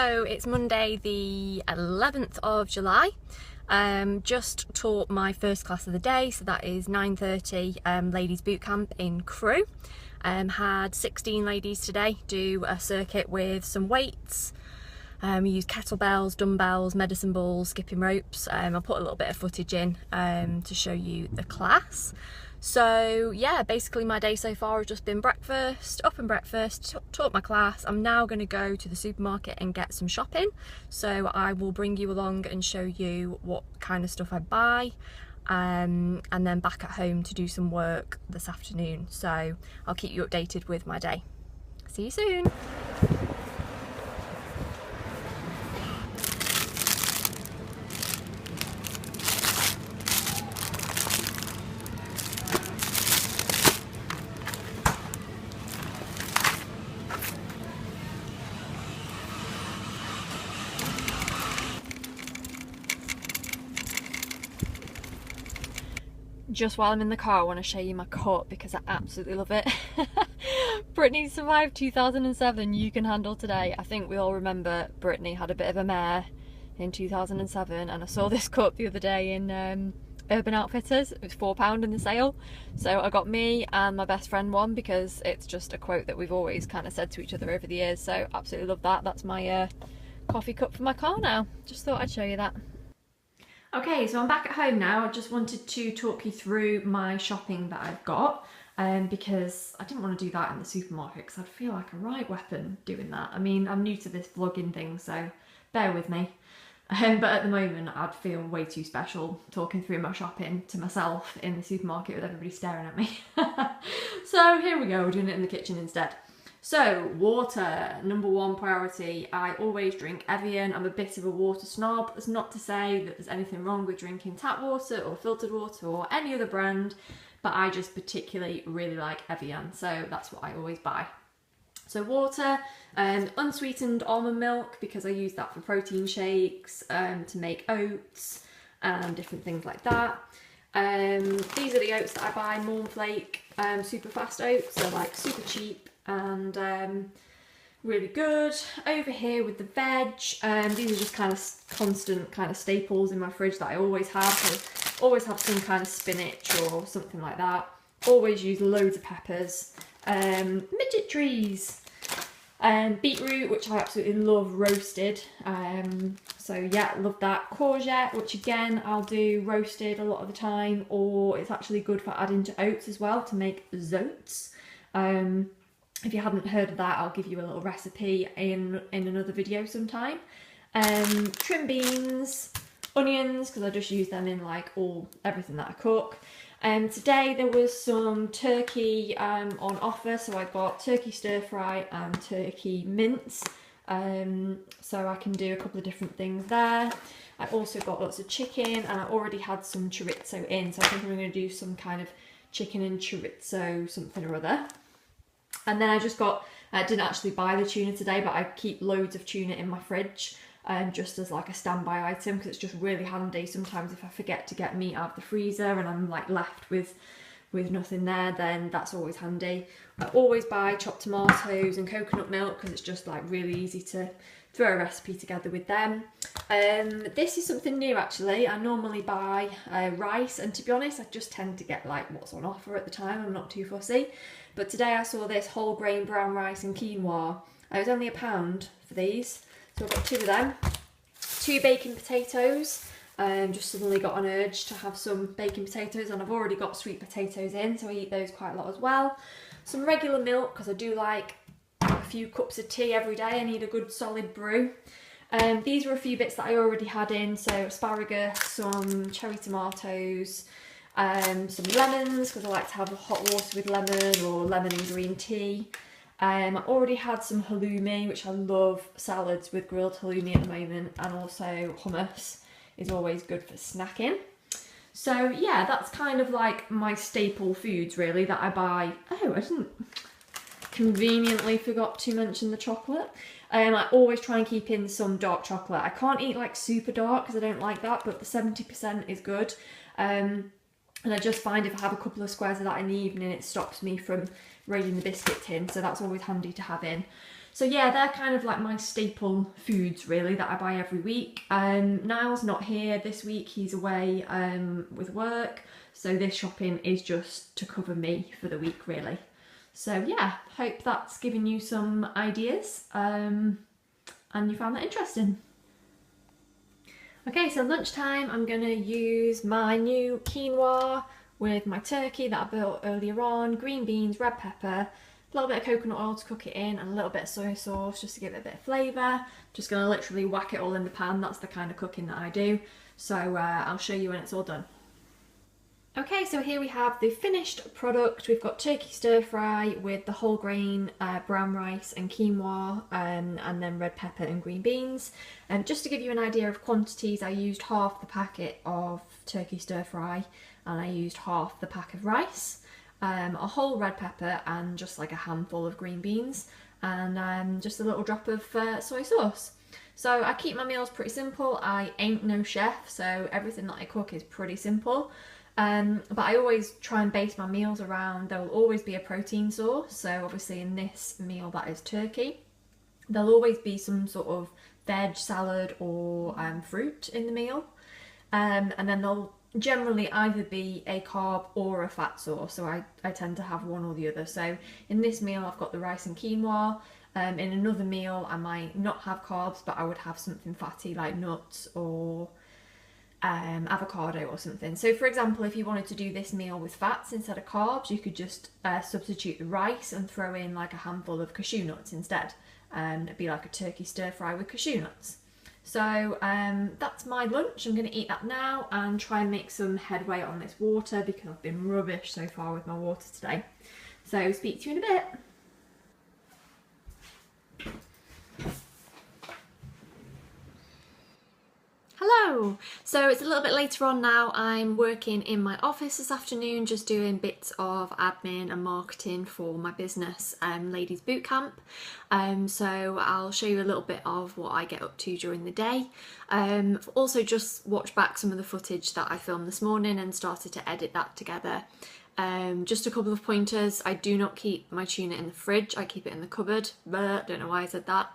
So it's Monday the 11th of July. Just taught my first class of the day, so that is 9:30 ladies boot camp in Crewe. Had 16 ladies today do a circuit with some weights. We used kettlebells, dumbbells, medicine balls, skipping ropes. I'll put a little bit of footage in to show you the class. So yeah, basically my day so far has just been breakfast, up and breakfast, taught my class. I'm now going to go to the supermarket and get some shopping. So I will bring you along and show you what kind of stuff I buy. And then back at home to do some work this afternoon. So I'll keep you updated with my day. See you soon. Just while I'm in the car, I want to show you my cut because I absolutely love it. Brittany survived 2007, you can handle today. I think we all remember Brittany had a bit of a mare in 2007, and I saw this cut the other day in Urban Outfitters. It was £4 in the sale. So I got me and my best friend one because it's just a quote that we've always kind of said to each other over the years. So absolutely love that. That's my coffee cup for my car now. Just thought I'd show you that. Okay, so I'm back at home now. I just wanted to talk you through my shopping that I've got because I didn't want to do that in the supermarket because I'd feel like a right weapon doing that. I mean, I'm new to this vlogging thing, so bear with me. But at the moment, I'd feel way too special talking through my shopping to myself in the supermarket with everybody staring at me. So here we go, we're doing it in the kitchen instead. So, water, number one priority. I always drink Evian. I'm a bit of a water snob. That's not to say that there's anything wrong with drinking tap water or filtered water or any other brand, but I just particularly really like Evian, so that's what I always buy. So water, unsweetened almond milk because I use that for protein shakes, to make oats and different things like that. These are the oats that I buy, Mornflake super fast oats. They're like super cheap and really good. Over here with the veg, these are just kind of constant kind of staples in my fridge that I always have. So always have some kind of spinach or something like that. Always use loads of peppers. Midget trees, beetroot, which I absolutely love roasted. So yeah, love that. Courgette, which again I'll do roasted a lot of the time, or it's actually good for adding to oats as well to make zoats. If you haven't heard of that, I'll give you a little recipe in another video sometime. Trim beans, onions, because I just use them in like everything that I cook. Today there was some turkey on offer, so I got turkey stir fry and turkey mince. So I can do a couple of different things there. I also got lots of chicken, and I already had some chorizo in, so I think I'm going to do some kind of chicken and chorizo something or other. And then I just got, I didn't actually buy the tuna today, but I keep loads of tuna in my fridge just as like a standby item because it's just really handy. Sometimes if I forget to get meat out of the freezer and I'm like left with nothing there, then that's always handy. I always buy chopped tomatoes and coconut milk because it's just like really easy to throw a recipe together with them. This is something new actually. I normally buy rice, and to be honest I just tend to get like what's on offer at the time. I'm not too fussy. But today I saw this whole grain brown rice and quinoa. It was only £1 for these. So I've got 2 of them. 2 baking potatoes. Just suddenly got an urge to have some baking potatoes, and I've already got sweet potatoes in, so I eat those quite a lot as well. Some regular milk, because I do like a few cups of tea every day. I need a good solid brew. These were a few bits that I already had in, so asparagus, some cherry tomatoes, some lemons, because I like to have hot water with lemon or lemon and green tea. I already had some halloumi, which I love salads with grilled halloumi at the moment, and also hummus is always good for snacking. So yeah, that's kind of like my staple foods really that I buy. Oh, I didn't conveniently forgot to mention the chocolate. I always try and keep in some dark chocolate. I can't eat like super dark because I don't like that, but the 70% is good. And I just find if I have a couple of squares of that in the evening, it stops me from raiding the biscuit tin, so that's always handy to have in. So yeah, they're kind of like my staple foods really that I buy every week. Niall's not here this week, he's away with work, so this shopping is just to cover me for the week really. So yeah, hope that's given you some ideas and you found that interesting. Okay, so lunchtime I'm going to use my new quinoa with my turkey that I built earlier on, green beans, red pepper, a little bit of coconut oil to cook it in, and a little bit of soy sauce just to give it a bit of flavour. Just going to literally whack it all in the pan, that's the kind of cooking that I do. So I'll show you when it's all done. Okay, so here we have the finished product. We've got turkey stir fry with the whole grain brown rice and quinoa, and then red pepper and green beans. And just to give you an idea of quantities, I used half the packet of turkey stir fry and I used half the pack of rice, a whole red pepper and just like a handful of green beans, and just a little drop of soy sauce. So I keep my meals pretty simple. I ain't no chef, so everything that I cook is pretty simple. But I always try and base my meals around, there will always be a protein source. So obviously in this meal that is turkey, there'll always be some sort of veg, salad or fruit in the meal. And then there'll generally either be a carb or a fat source. So I tend to have one or the other. So in this meal I've got the rice and quinoa. In another meal I might not have carbs, but I would have something fatty like nuts or avocado or something. So for example, if you wanted to do this meal with fats instead of carbs, you could just substitute the rice and throw in like a handful of cashew nuts instead. It'd be like a turkey stir fry with cashew nuts. So that's my lunch. I'm going to eat that now and try and make some headway on this water because I've been rubbish so far with my water today. So speak to you in a bit. Hello! So it's a little bit later on now. I'm working in my office this afternoon, just doing bits of admin and marketing for my business, Ladies Bootcamp. So I'll show you a little bit of what I get up to during the day. Also just watched back some of the footage that I filmed this morning and started to edit that together. Just a couple of pointers. I do not keep my tuna in the fridge, I keep it in the cupboard. Don't know why I said that.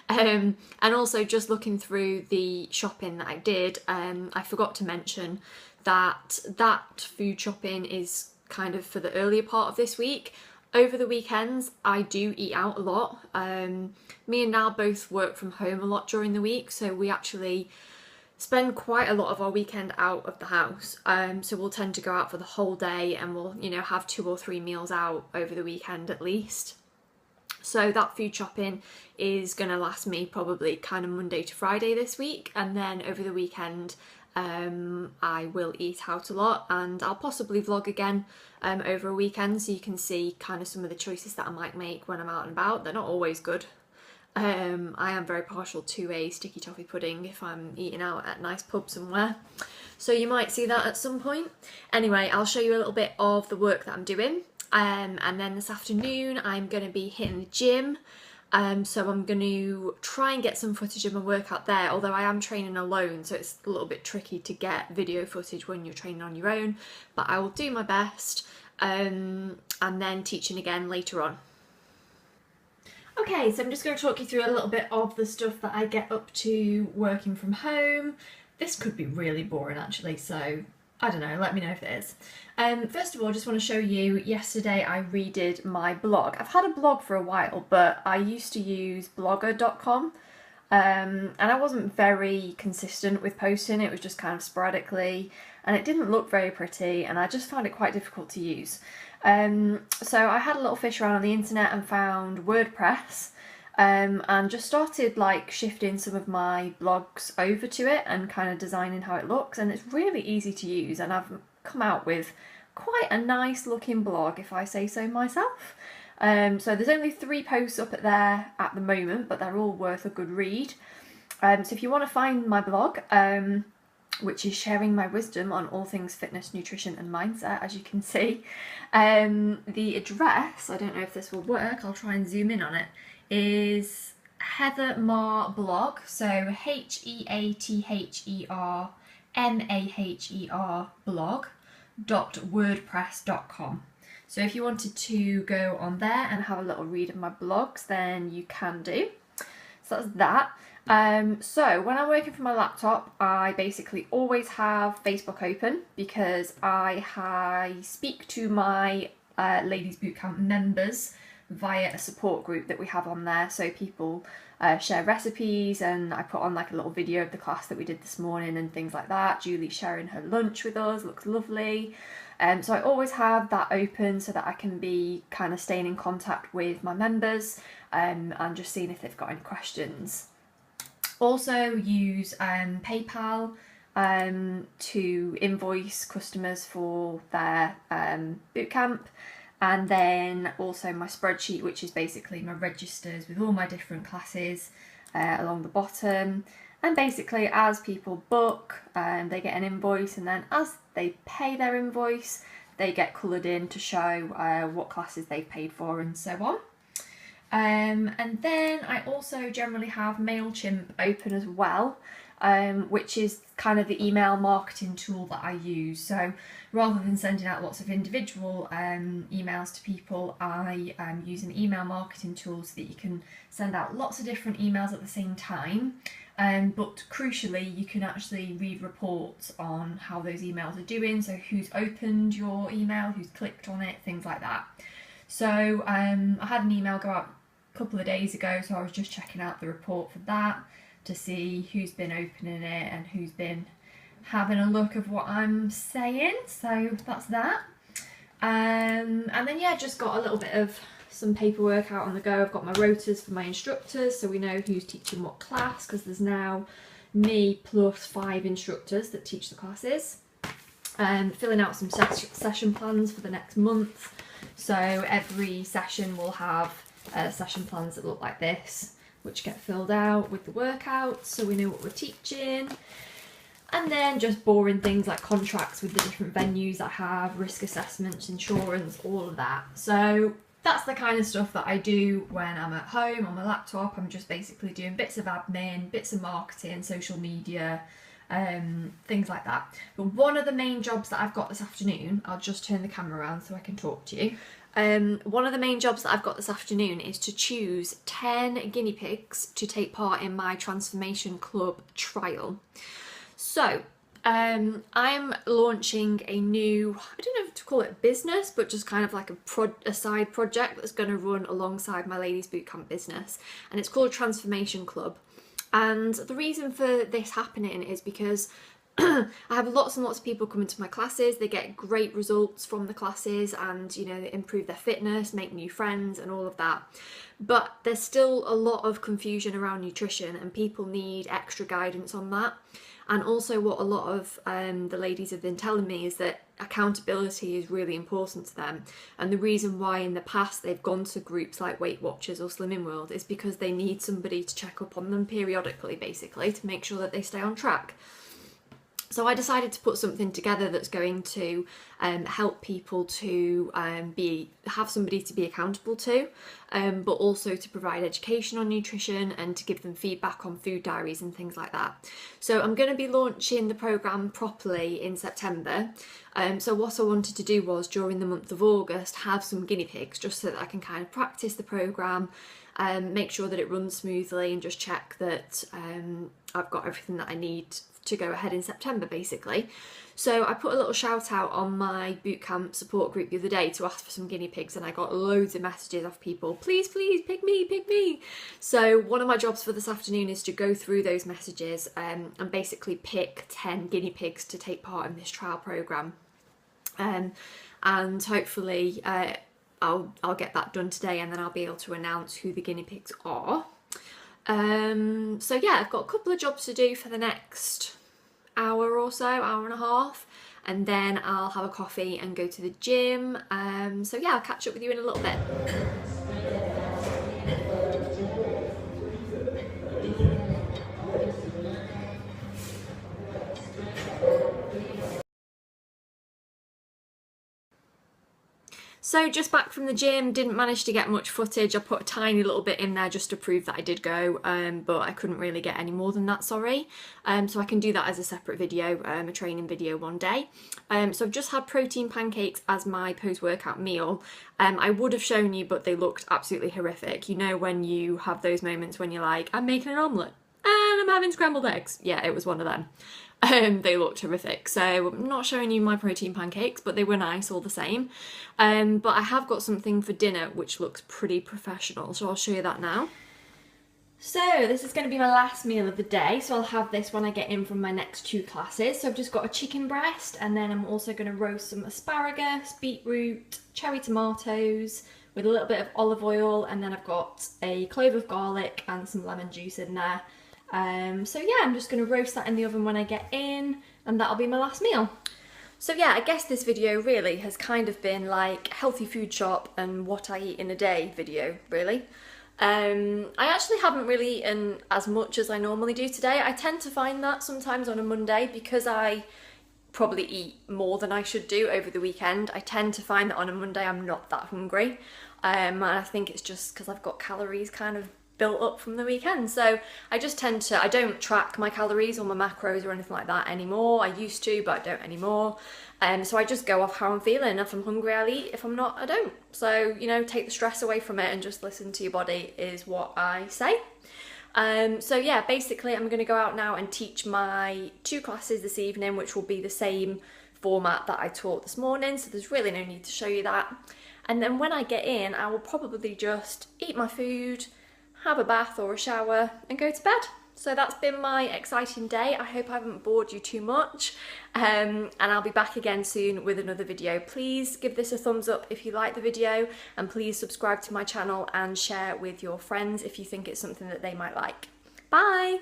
And also just looking through the shopping that I did, I forgot to mention that food shopping is kind of for the earlier part of this week. Over the weekends I do eat out a lot. Me and Niall both work from home a lot during the week, so we actually spend quite a lot of our weekend out of the house. So we'll tend to go out for the whole day and we'll, you know, have 2 or 3 meals out over the weekend at least. So that food shopping is going to last me probably kind of Monday to Friday this week, and then over the weekend I will eat out a lot, and I'll possibly vlog again over a weekend so you can see kind of some of the choices that I might make when I'm out and about. They're not always good. I am very partial to a sticky toffee pudding if I'm eating out at a nice pub somewhere, so you might see that at some point. Anyway, I'll show you a little bit of the work that I'm doing, and then this afternoon I'm going to be hitting the gym. So I'm going to try and get some footage of my workout there, although I am training alone, so it's a little bit tricky to get video footage when you're training on your own, but I will do my best, and then teaching again later on. Okay, so I'm just going to talk you through a little bit of the stuff that I get up to working from home. This could be really boring actually, so I don't know, let me know if it is. First of all, I just want to show you, yesterday I redid my blog. I've had a blog for a while, but I used to use blogger.com, and I wasn't very consistent with posting. It was just kind of sporadically, and it didn't look very pretty, and I just found it quite difficult to use. So I had a little fish around on the internet and found WordPress, and just started like shifting some of my blogs over to it and kind of designing how it looks, and it's really easy to use, and I've come out with quite a nice looking blog if I say so myself. So there's only 3 posts up there at the moment, but they're all worth a good read. So if you want to find my blog, which is sharing my wisdom on all things fitness, nutrition and mindset, as you can see. The address, I don't know if this will work, I'll try and zoom in on it, is Heather Maher blog, so HeatherMaher blog.wordpress.com. So if you wanted to go on there and have a little read of my blogs, then you can do. So that's that. So when I'm working from my laptop, I basically always have Facebook open because I speak to my Ladies Bootcamp members via a support group that we have on there. So people share recipes, and I put on like a little video of the class that we did this morning and things like that. Julie's sharing her lunch with us, looks lovely. So I always have that open so that I can be kind of staying in contact with my members and just seeing if they've got any questions. Also use PayPal to invoice customers for their bootcamp, and then also my spreadsheet, which is basically my registers with all my different classes along the bottom. And basically as people book, they get an invoice, and then as they pay their invoice, they get coloured in to show what classes they've paid for and so on. And then I also generally have MailChimp open as well, which is kind of the email marketing tool that I use. So rather than sending out lots of individual emails to people, I use an email marketing tool so that you can send out lots of different emails at the same time. But crucially, you can actually read reports on how those emails are doing, so who's opened your email, who's clicked on it, things like that. So I had an email go out a couple of days ago, so I was just checking out the report for that to see who's been opening it and who's been having a look of what I'm saying. So that's that. And then yeah, just got a little bit of some paperwork out on the go. I've got my rotas for my instructors, so we know who's teaching what class, because there's now me plus 5 instructors that teach the classes. Filling out some session plans for the next month. So every session will have session plans that look like this, which get filled out with the workouts, so we know what we're teaching. And then just boring things like contracts with the different venues I have, risk assessments, insurance, all of that. So that's the kind of stuff that I do when I'm at home on my laptop. I'm just basically doing bits of admin, bits of marketing, social media, things like that. But one of the main jobs that I've got this afternoon, I'll just turn the camera around so I can talk to you. One of the main jobs that I've got this afternoon is to choose 10 guinea pigs to take part in my Transformation Club trial. So I'm launching a new, I don't know if to call it business, but just kind of like a side project that's going to run alongside my Ladies Bootcamp business, and it's called Transformation Club. And the reason for this happening is because I have lots and lots of people coming to my classes. They get great results from the classes, and you know, they improve their fitness, make new friends and all of that. But there's still a lot of confusion around nutrition, and people need extra guidance on that. And also what a lot of the ladies have been telling me is that accountability is really important to them. And the reason why in the past they've gone to groups like Weight Watchers or Slimming World is because they need somebody to check up on them periodically, basically, to make sure that they stay on track. So I decided to put something together that's going to help people to have somebody to be accountable to, but also to provide education on nutrition and to give them feedback on food diaries and things like that. So I'm going to be launching the programme properly in September. So what I wanted to do was, during the month of August, have some guinea pigs just so that I can kind of practice the programme, make sure that it runs smoothly, and just check that I've got everything that I need to go ahead in September, basically. So I put a little shout out on my bootcamp support group the other day to ask for some guinea pigs, and I got loads of messages off people, please pick me, pick me. So one of my jobs for this afternoon is to go through those messages and basically pick 10 guinea pigs to take part in this trial programme, and hopefully I'll get that done today, and then I'll be able to announce who the guinea pigs are. So yeah, I've got a couple of jobs to do for the next hour or so, hour and a half, and then I'll have a coffee and go to the gym. So yeah, I'll catch up with you in a little bit. So just back from the gym, didn't manage to get much footage. I put a tiny little bit in there just to prove that I did go, but I couldn't really get any more than that, sorry. So I can do that as a separate video, a training video one day. So I've just had protein pancakes as my post-workout meal. I would have shown you, but they looked absolutely horrific. You know when you have those moments when you're like, I'm making an omelette and I'm having scrambled eggs. Yeah, it was one of them. They looked horrific, so I'm not showing you my protein pancakes, but they were nice all the same. But I have got something for dinner which looks pretty professional, so I'll show you that now. So this is going to be my last meal of the day, so I'll have this when I get in from my next 2 classes. So I've just got a chicken breast, and then I'm also going to roast some asparagus, beetroot, cherry tomatoes with a little bit of olive oil, and then I've got a clove of garlic and some lemon juice in there. So yeah, I'm just going to roast that in the oven when I get in, and that'll be my last meal. So yeah, I guess this video really has kind of been like healthy food shop and what I eat in a day video, really. I actually haven't really eaten as much as I normally do today. I tend to find that sometimes on a Monday, because I probably eat more than I should do over the weekend. I tend to find that on a Monday I'm not that hungry, and I think it's just because I've got calories kind of built up from the weekend. So I just tend to, I don't track my calories or my macros or anything like that anymore. I used to, but I don't anymore. So I just go off how I'm feeling. If I'm hungry, I'll eat. If I'm not, I don't. So, you know, take the stress away from it and just listen to your body is what I say. So yeah, basically I'm going to go out now and teach my 2 classes this evening, which will be the same format that I taught this morning. So there's really no need to show you that. And then when I get in, I will probably just eat my food, have a bath or a shower and go to bed. So that's been my exciting day. I hope I haven't bored you too much, and I'll be back again soon with another video. Please give this a thumbs up if you like the video, and please subscribe to my channel and share with your friends if you think it's something that they might like. Bye!